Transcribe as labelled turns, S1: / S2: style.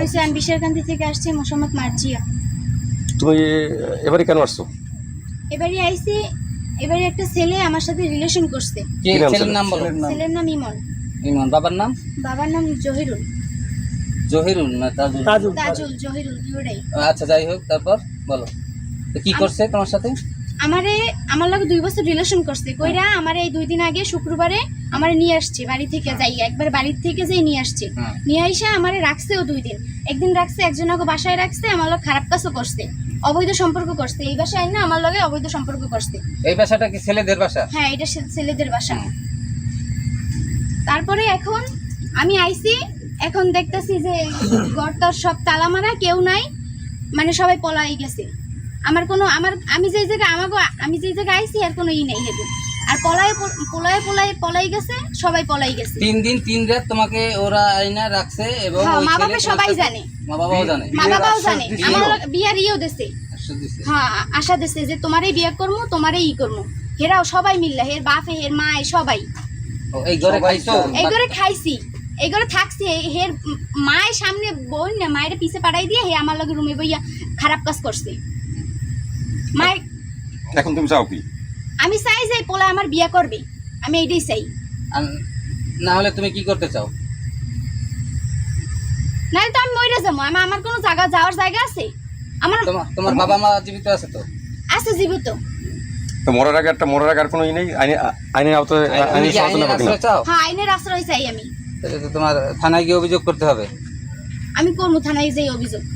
S1: হয়েছে আমি বিশারকান্দি থেকে আসছি, মোসাম্মদ মার্জিয়া।
S2: তুমি এবারে কেন আসছো?
S1: এবারে আইছি, এবারে একটা ছেলে আমার সাথে রিলেশন করছে।
S3: কে
S2: কি নাম
S3: ছেলের
S2: ছেলের?
S3: নাম বলো।
S1: ছেলের নাম ইমন,
S3: ইমন। বাবার নাম?
S1: বাবার নাম জহিরুল।
S3: জহিরুল না তাজুল?
S1: তাজুল, জহিরুল দুটোই।
S3: আচ্ছা যাই হোক, তারপর বলো তো কি করছে তোমার সাথে?
S1: আমার লাগে 2 বছর রিলেশন করছে কইরা। আমারে এই 2 দিন আগে শুক্রবারে আমারে নিয়ে আসছে বাড়ি থেকে, যাই একবার বাড়ি থেকে যাই নিয়ে আসছে। নিয়ে আইসা আমারে রাখছেও 2 দিন। একদিন রাখছে, একজনকে বাসায় রাখছে, আমার লগে খারাপ কাজও করছে, অবৈধ সম্পর্ক করছে। এই বাসায় না আমার লগে অবৈধ সম্পর্ক করছে।
S3: এই বাসাটা কি ছেলেদের বাসা?
S1: হ্যাঁ, এটা ছেলেদের বাসা। তারপরে এখন আমি আইছি, এখন দেখতেছি যে ঘরটার সব তালা মারা, কেউ নাই, মানে সবাই পলাই গেছে। আমি যে জায়গায় আইছি আর কোনো ই নাই হেবো। আর পলাই গেছে, সবাই পলাই গেছে।
S3: 3 দিন 3 রাত তোমাকে ওরা আইনা রাখছে এবং
S1: হ্যাঁ,
S3: ওই
S1: মা
S3: ছেলে
S1: বাবা সবাই জানে।
S3: মা বাবাও জানে?
S1: মা বাবাও জানে। আমার বিয়ার ইয়েও দেছে।
S3: আশ্বাস দিছে?
S1: হ্যাঁ, আশা দেছে যে তোমারই বিয়ে করবো, তোমারই ই করবো। হেরাও সবাই মিললা, হের বাপে, হের মায়, সবাই
S3: ও, এই ঘরে খাইছো?
S1: এই ঘরে খাইছি, এই ঘরে থাকছি। হের মায়ের সামনে বোন না, মায়ের পিছে পাড়াই দিয়ে হে আমার লগে রুমে বইয়া খারাপ কাজ করছে। মায়ের
S2: এখন তুমি চাও কি?
S1: আমি চাই যে পোলা আমার বিয়ে করবে, আমি এইটাই চাই।
S3: না হলে তুমি কি করতে চাও?
S1: নাহলে তো আমি মরে যাবো। আমার কোনো যাওয়ার জায়গা আছে?
S3: তোমার বাবা মা জীবিত আছে তো?
S1: আছে, জীবিত।
S2: তো মরার আগে আর কোনো ই নেই? আইনের আওতায়
S3: তুমি কি আইনের আশ্রয় চাও?
S1: হ্যাঁ, আইনের আশ্রয় চাই আমি।
S3: তাহলে তো তোমার থানায় গিয়ে অভিযোগ করতে হবে।
S1: আমি করবো থানায় যাই অভিযোগ।